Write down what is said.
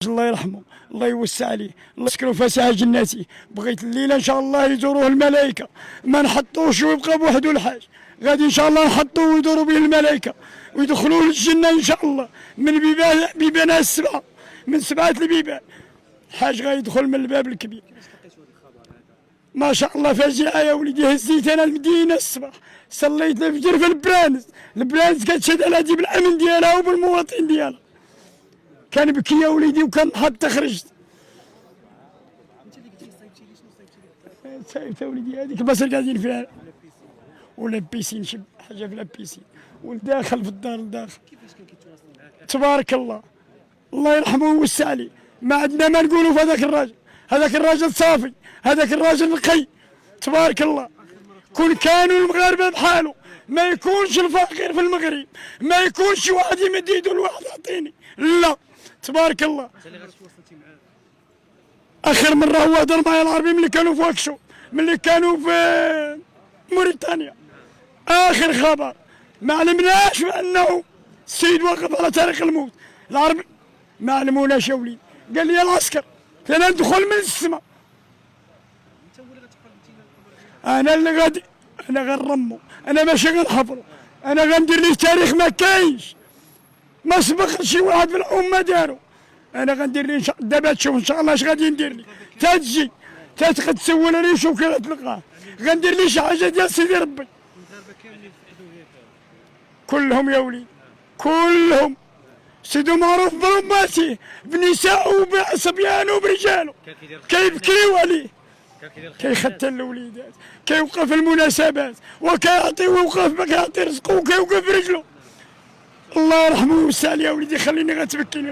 الله يرحمه، الله يوسع عليه، الله يسكنه فسيح جناتي. بغيت الليله ان شاء الله يزوروه الملائكه، ما نحطوش ويبقى بوحده الحاج، غادي ان شاء الله نحطوه ويدوروا به الملائكه ويدخلوه للجنه ان شاء الله من بيبانها السبعه، من سبعه البيبان. الحاج غيدخل من الباب الكبير. ما شاء الله فاجعه يا وليدي، هزيت انا المدينه الصباح، صليت الفجر في البرانس كتشهد على هادي بالامن ديالها وبالمواطنين ديالها. كان بكي يا وليدي وكان حتى خرجت. صايبت وليدي هذيك البصر قاعدين فيها ولا بيسين، شي حاجه في لابيسين والداخل في الدار الداخل. تبارك الله، الله يرحمه ويوسع عليه. ما عندنا ما نقولوا في هذاك الراجل صافي، هذاك الراجل نقي تبارك الله. كون كانوا المغاربه بحاله، ما يكونش الفقير في المغرب، ما يكونش واحد يمد يده لواحد يعطيني، لا تبارك الله. اخر مره هو هضر معايا العربي ملي كانوا في واكشو، ملي كانوا في موريتانيا. اخر خبر ما علمناش بانه السيد واقف على طريق الموت. العربي ما علموناش يا وليد، قال لي العسكر انا ندخل من السماء. انا اللي غادي، انا غنرمو، انا ماشي غنحفرو، انا غندير ليه تاريخ ما كاينش، ما سبق شي واحد في الامه دارو. انا غندير ليه دابا تشوف ان شاء الله اش غادي ندير ليه، تجي تسولني شوف كي غتلقاه، غندير ليه شي حاجه ديال سيدي ربي. كلهم يا وليد كلهم، سيدو معروف برماتيه بنساء وبصبيانه وبرجاله، كيبكيو عليه، كيختل الوليدات، كيوقف في المناسبات وكيعطي ويوقف، كيعطي رزقه وكيوقف برجله. الله يرحمه ويوسع عليه يا وليدي، خليني غتبكيني.